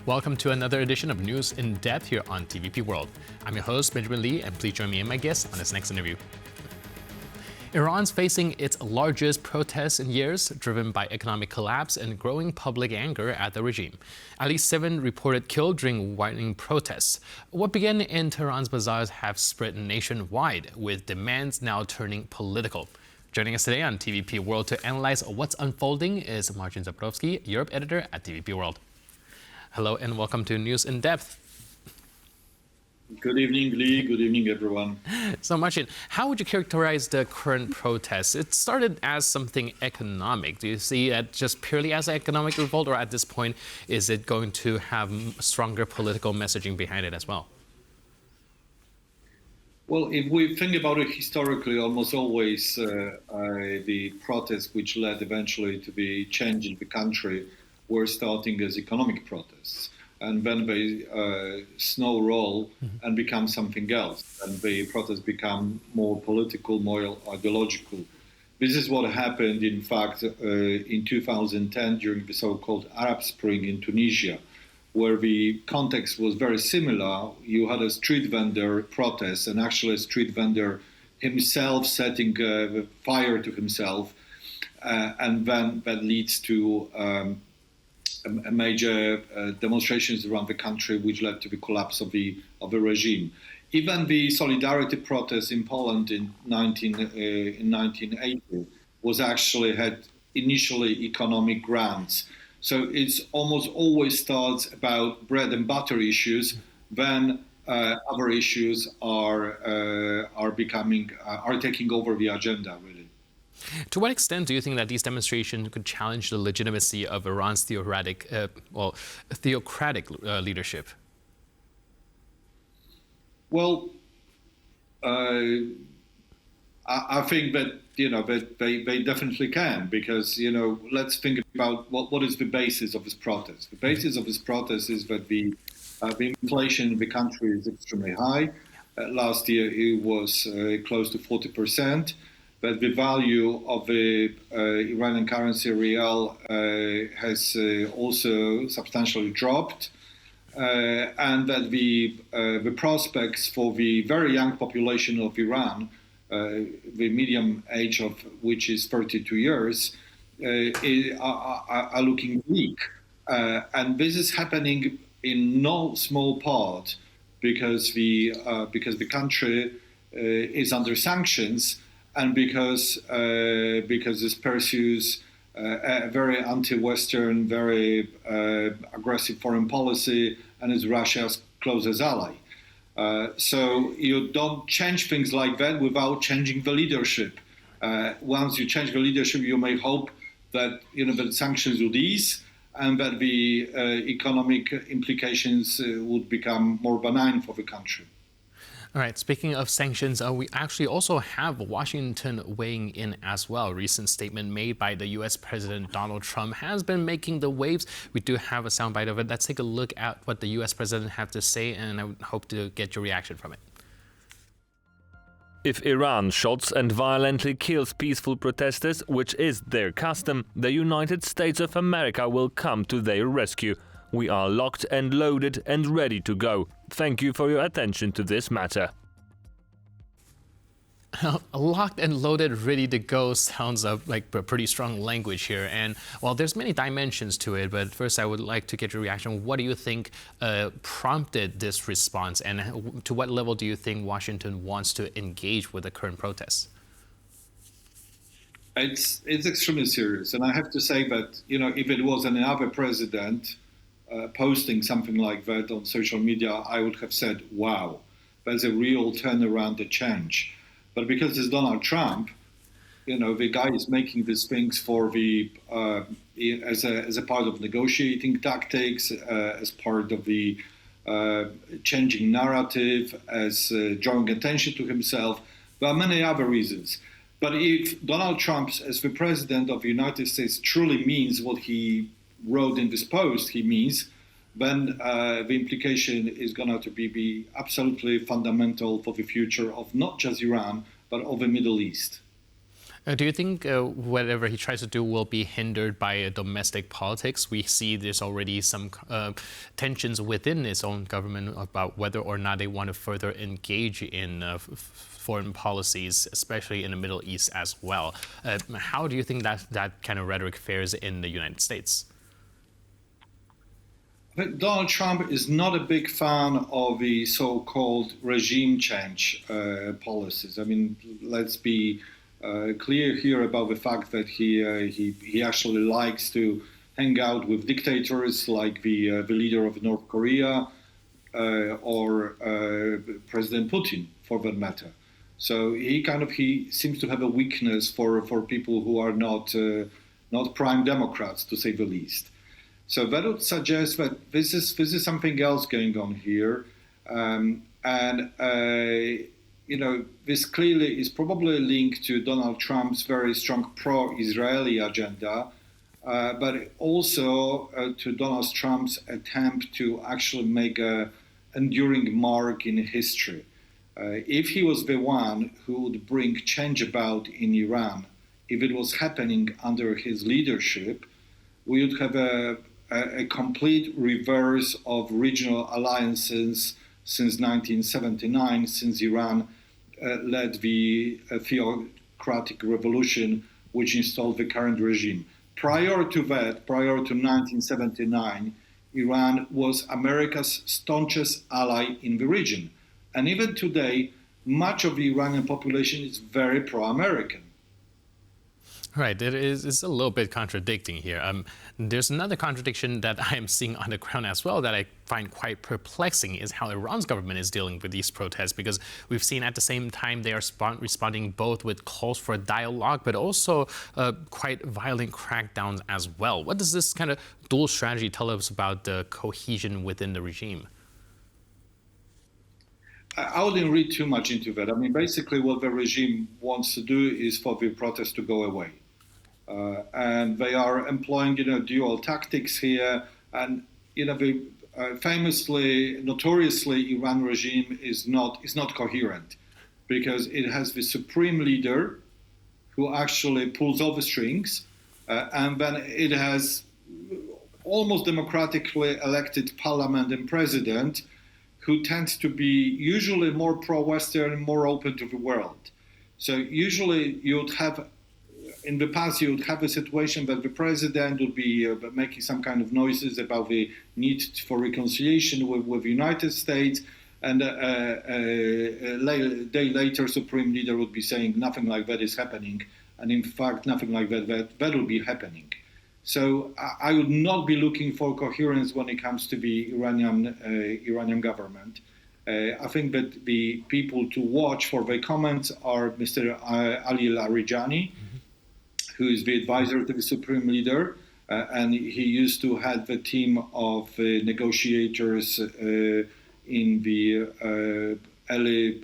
Welcome to another edition of News in Depth here on TVP World. I'm your host, Benjamin Lee, and please join me and my guests on this next interview. Iran's facing its largest protests in years, driven by economic collapse and growing public anger at the regime. At least 7 reported killed during widening protests. What began in Tehran's bazaars have spread nationwide, with demands now turning political. Joining us today on TVP World to analyze what's unfolding is Marcin Zaborowski, Europe editor at TVP World. Hello and welcome to News in Depth. Good evening, Lee. Good evening, everyone. So, Marcin, how would you characterize the current protests? It started as something economic. Do you see it just purely as an economic revolt, or at this point, is it going to have stronger political messaging behind it as well? Well, if we think about it historically, almost always the protests which led eventually to the change in the country were starting as economic protests. And then they snowball and become something else. And the protests become more political, more ideological. This is what happened, in fact, in 2010 during the so-called Arab Spring in Tunisia, where the context was very similar. You had a street vendor protest, and actually a street vendor himself setting fire to himself. And then that leads to major demonstrations around the country, which led to the collapse of the regime. Even the solidarity protest in Poland in 1980 was actually had initially economic grounds. So it's almost always starts about bread and butter issues, then other issues are taking over the agenda, really. To what extent do you think that these demonstrations could challenge the legitimacy of Iran's theocratic leadership? Well, I think that that they definitely can, because let's think about what is the basis of this protest. The basis of this protest is that the inflation in the country is extremely high. Last year it was close to 40%. That the value of the Iranian currency rial has also substantially dropped, and that the prospects for the very young population of Iran, the median age of which is 32 years, are looking bleak. And this is happening in no small part because the country is under sanctions, and because this pursues a very anti-Western, very aggressive foreign policy, and is Russia's closest ally. So you don't change things like that without changing the leadership. Once you change the leadership, you may hope that that sanctions would ease and that the economic implications would become more benign for the country. All right, speaking of sanctions, we actually also have Washington weighing in as well. A recent statement made by the U.S. President Donald Trump has been making the waves. We do have a soundbite of it. Let's take a look at what the U.S. President have to say, and I would hope to get your reaction from it. If Iran shoots and violently kills peaceful protesters, which is their custom, the United States of America will come to their rescue. We are locked and loaded and ready to go. Thank you for your attention to this matter. Locked and loaded, ready to go sounds like a pretty strong language here. And well, there's many dimensions to it, but first I would like to get your reaction. What do you think prompted this response, and to what level do you think Washington wants to engage with the current protests? It's extremely serious. And I have to say that, if it was another president posting something like that on social media, I would have said, wow, there's a real turnaround, a change. But because it's Donald Trump, the guy is making these things for as a part of negotiating tactics, as part of the changing narrative, as drawing attention to himself. There are many other reasons. But if Donald Trump, as the president of the United States, truly means what he wrote in this post, then the implication is going to be absolutely fundamental for the future of not just Iran, but of the Middle East. Do you think whatever he tries to do will be hindered by domestic politics? We see there's already some tensions within his own government about whether or not they want to further engage in foreign policies, especially in the Middle East as well. How do you think that kind of rhetoric fares in the United States? Donald Trump is not a big fan of the so-called regime change policies. I mean, let's be clear here about the fact that he actually likes to hang out with dictators like the leader of North Korea or President Putin, for that matter. So he seems to have a weakness for people who are not prime Democrats, to say the least. So that would suggest that this is something else going on here, this clearly is probably linked to Donald Trump's very strong pro-Israeli agenda, but also to Donald Trump's attempt to actually make an enduring mark in history. If he was the one who would bring change about in Iran, if it was happening under his leadership, we would have a complete reverse of regional alliances since 1979, since Iran led the theocratic revolution which installed the current regime. Prior to 1979, Iran was America's staunchest ally in the region. And even today, much of the Iranian population is very pro-American. Right, it's a little bit contradicting here. There's another contradiction that I am seeing on the ground as well that I find quite perplexing is how Iran's government is dealing with these protests, because we've seen at the same time they are responding both with calls for dialogue but also quite violent crackdowns as well. What does this kind of dual strategy tell us about the cohesion within the regime? I wouldn't read too much into that. I mean, basically what the regime wants to do is for the protests to go away. And they are employing, dual tactics here. And, the notoriously, Iran regime is not coherent because it has the supreme leader who actually pulls all the strings. And then it has almost democratically elected parliament and president who tends to be usually more pro-Western, more open to the world. So usually in the past, you would have a situation that the president would be making some kind of noises about the need for reconciliation with the United States, and a day later, Supreme Leader would be saying nothing like that is happening, and in fact, nothing like that will be happening. So I would not be looking for coherence when it comes to the Iranian government. I think that the people to watch for their comments are Mr. Ali Larijani, who is the advisor to the Supreme Leader, and he used to head the team of negotiators in the early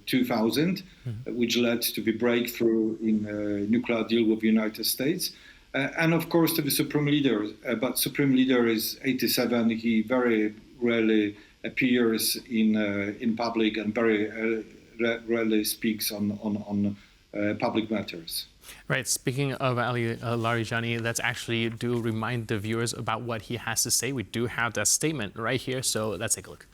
2000, which led to the breakthrough in nuclear deal with the United States. And of course to the Supreme Leader, but Supreme Leader is 87. He very rarely appears in public and very rarely speaks on public matters. Right. Speaking of Ali Larijani, let's actually do remind the viewers about what he has to say. We do have that statement right here, so let's take a look.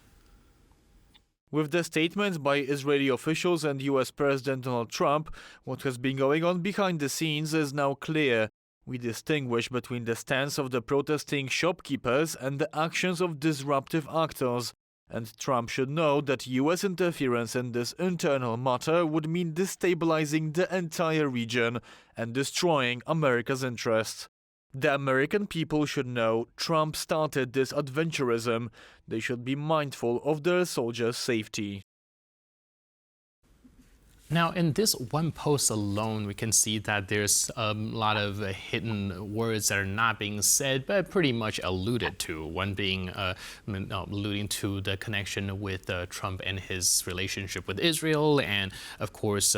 With the statements by Israeli officials and US President Donald Trump, what has been going on behind the scenes is now clear. We distinguish between the stance of the protesting shopkeepers and the actions of disruptive actors. And Trump should know that US interference in this internal matter would mean destabilizing the entire region and destroying America's interests. The American people should know Trump started this adventurism. They should be mindful of their soldiers' safety. Now, in this one post alone, we can see that there's a lot of hidden words that are not being said, but pretty much alluded to. One being alluding to the connection with Trump and his relationship with Israel, and of course,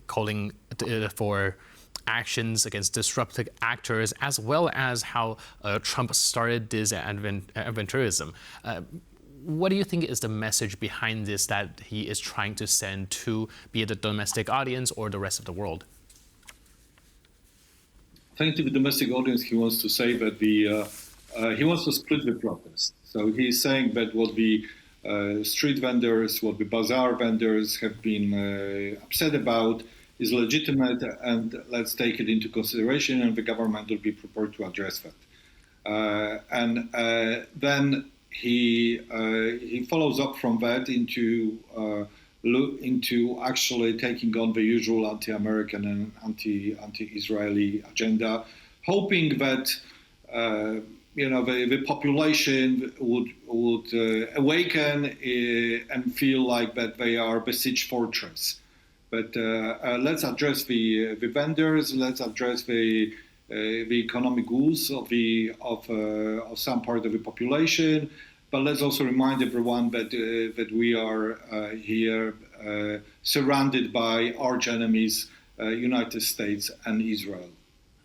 calling for actions against disruptive actors, as well as how Trump started this adventurism. What do you think is the message behind this that he is trying to send to be it the domestic audience or the rest of the world? think to the domestic audience he wants to say that he wants to split the protest. So he's saying that what the street vendors, what the bazaar vendors have been upset about is legitimate, and let's take it into consideration, and the government will be prepared to address that. Then he follows up from that into actually taking on the usual anti-American and anti-Israeli agenda, hoping that the population would awaken and feel like that they are besieged fortress. But let's address the vendors. Let's address the economic goals of some part of the population. But let's also remind everyone that we are here surrounded by arch enemies, United States and Israel.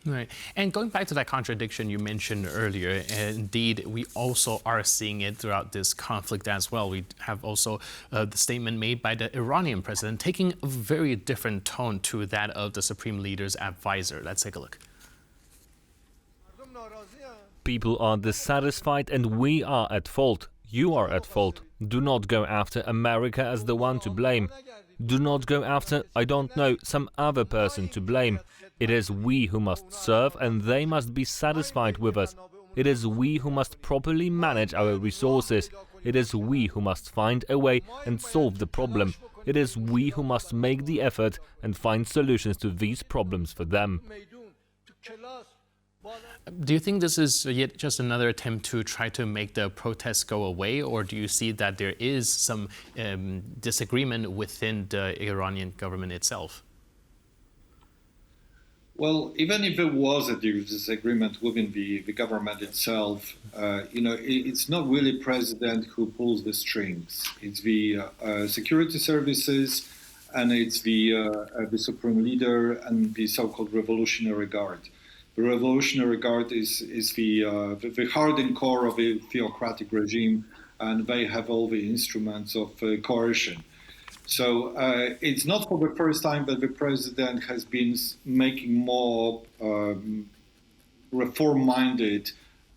Right. And going back to that contradiction you mentioned earlier, indeed, we also are seeing it throughout this conflict as well. We have also the statement made by the Iranian president taking a very different tone to that of the supreme leader's advisor. Let's take a look. People are dissatisfied and we are at fault. You are at fault. Do not go after America as the one to blame. Do not go after, I don't know, some other person to blame. It is we who must serve and they must be satisfied with us. It is we who must properly manage our resources. It is we who must find a way and solve the problem. It is we who must make the effort and find solutions to these problems for them. Do you think this is yet just another attempt to try to make the protests go away, or do you see that there is some disagreement within the Iranian government itself? Well, even if there was a disagreement within the government itself, it's not really president who pulls the strings. It's the security services, and it's the supreme leader and the so-called Revolutionary Guard. The Revolutionary Guard is the hardened core of a theocratic regime, and they have all the instruments of coercion. So it's not for the first time that the president has been making more reform-minded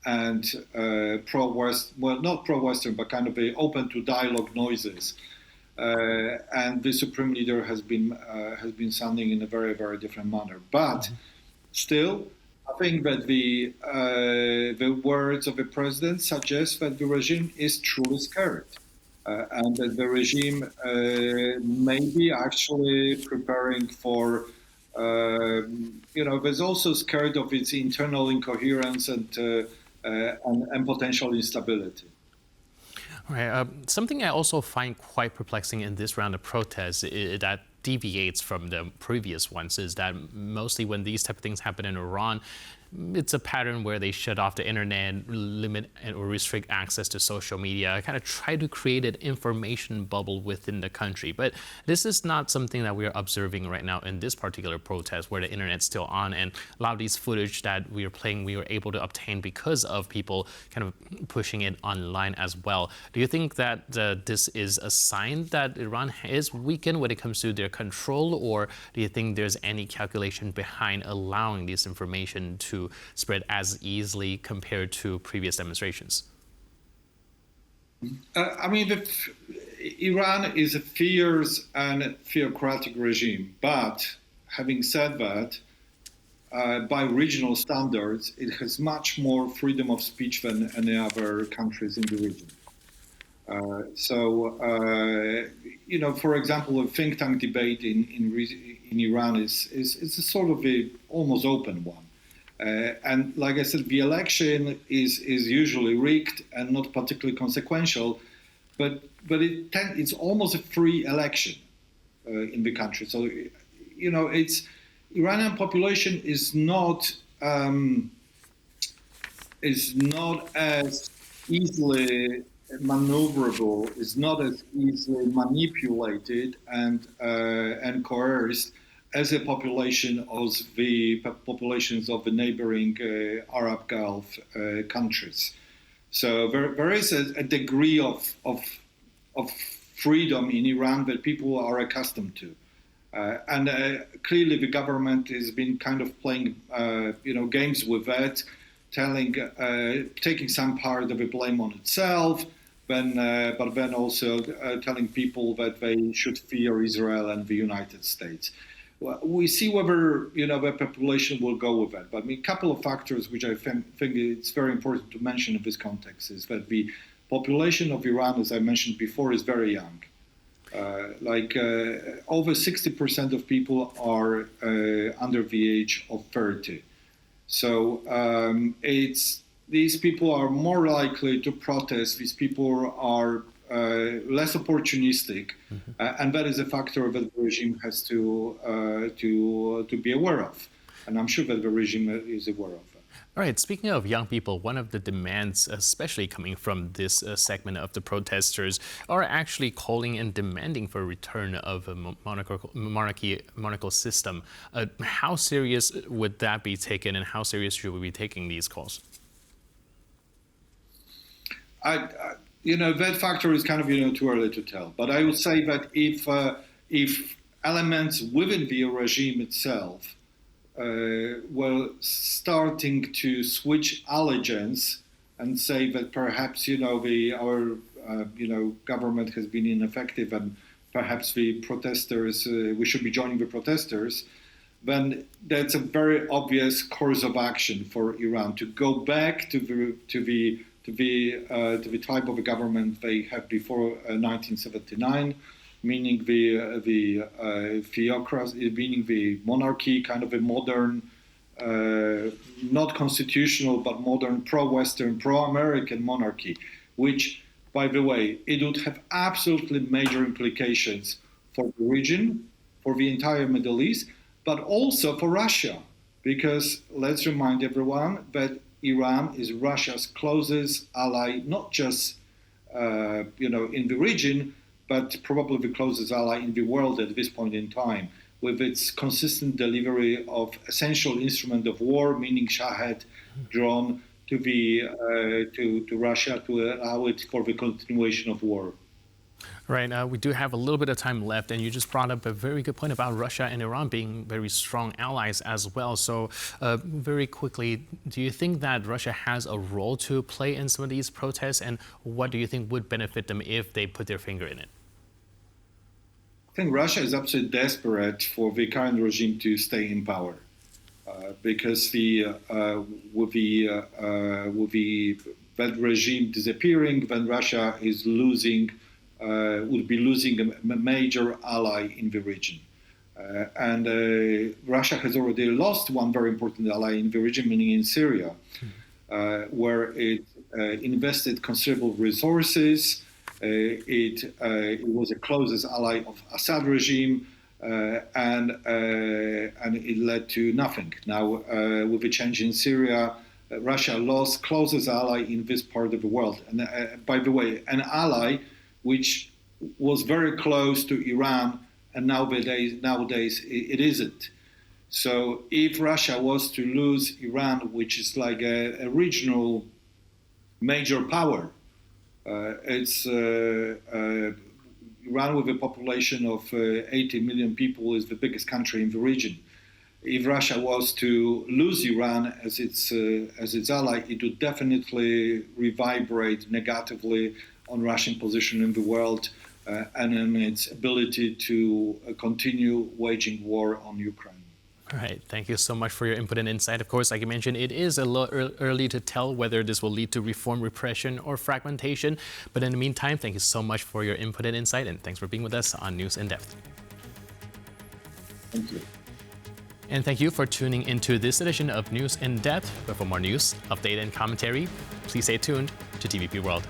and not pro-Western, but kind of open to dialogue noises. And the supreme leader has been sounding in a very, very different manner. But still, I think that the words of the president suggest that the regime is truly scared, and that the regime may be actually preparing for, there's also scared of its internal incoherence and potential instability. Right. Something I also find quite perplexing in this round of protests that deviates from the previous ones is that mostly when these type of things happen in Iran, it's a pattern where they shut off the internet, limit or restrict access to social media, kind of try to create an information bubble within the country. But this is not something that we are observing right now in this particular protest where the internet's still on, and a lot of these footage that we are playing, we were able to obtain because of people kind of pushing it online as well. Do you think that this is a sign that Iran is weakened when it comes to their control, or do you think there's any calculation behind allowing this information to spread as easily compared to previous demonstrations? Iran is a fierce and theocratic regime, but having said that, by regional standards, it has much more freedom of speech than any other countries in the region. For example, a think tank debate in Iran is a sort of a almost open one. And like I said, the election is usually rigged and not particularly consequential, but it's almost a free election in the country. So, Iranian population is not as easily maneuverable, is not as easily manipulated and coerced as a population of the populations of the neighboring Arab Gulf countries. So there is a degree of freedom in Iran that people are accustomed to. Clearly, the government has been kind of playing, games with that, taking some part of the blame on itself, but then also telling people that they should fear Israel and the United States. Well, we see whether the population will go with that. But a couple of factors which I think it's very important to mention in this context is that the population of Iran, as I mentioned before, is very young. Over 60% of people are under the age of 30. So these people are more likely to protest. These people are less opportunistic, and that is a factor that the regime has to be aware of. And I'm sure that the regime is aware of that. All right, speaking of young people, one of the demands, especially coming from this segment of the protesters, are actually calling and demanding for a return of a monarchical system. How serious would that be taken, and how serious should we be taking these calls? That factor is kind of too early to tell. But I would say that if elements within the regime itself were starting to switch allegiance and say that perhaps our government has been ineffective and perhaps the protesters we should be joining the protesters, then that's a very obvious course of action for Iran to go back to the type of a government they had before 1979. Meaning the theocracy, meaning the monarchy, kind of a modern, not constitutional, but modern pro-Western, pro-American monarchy, which, by the way, it would have absolutely major implications for the region, for the entire Middle East, but also for Russia, because let's remind everyone that Iran is Russia's closest ally, not just in the region, but probably the closest ally in the world at this point in time, with its consistent delivery of essential instrument of war, meaning Shahed drone, to Russia to allow it for the continuation of war. Right. We do have a little bit of time left, and you just brought up a very good point about Russia and Iran being very strong allies as well. So very quickly, do you think that Russia has a role to play in some of these protests, and what do you think would benefit them if they put their finger in it? I think Russia is absolutely desperate for the current regime to stay in power, because that regime disappearing, then Russia is would be losing a major ally in the region. Russia has already lost one very important ally in the region, meaning in Syria, where it invested considerable resources. It was a closest ally of Assad regime, and it led to nothing. Now, with the change in Syria, Russia lost closest ally in this part of the world. And by the way, an ally which was very close to Iran, and nowadays it isn't. So if Russia was to lose Iran, which is like a regional major power, Iran with a population of 80 million people is the biggest country in the region. If Russia was to lose Iran as its ally, it would definitely reverberate negatively on Russian position in the world and in its ability to continue waging war on Ukraine. All right. Thank you so much for your input and insight. Of course, like you mentioned, it is a little early to tell whether this will lead to reform, repression, or fragmentation. But in the meantime, thank you so much for your input and insight, and thanks for being with us on News in Depth. Thank you. And thank you for tuning into this edition of News in Depth. But for more news, update, and commentary, please stay tuned to TVP World.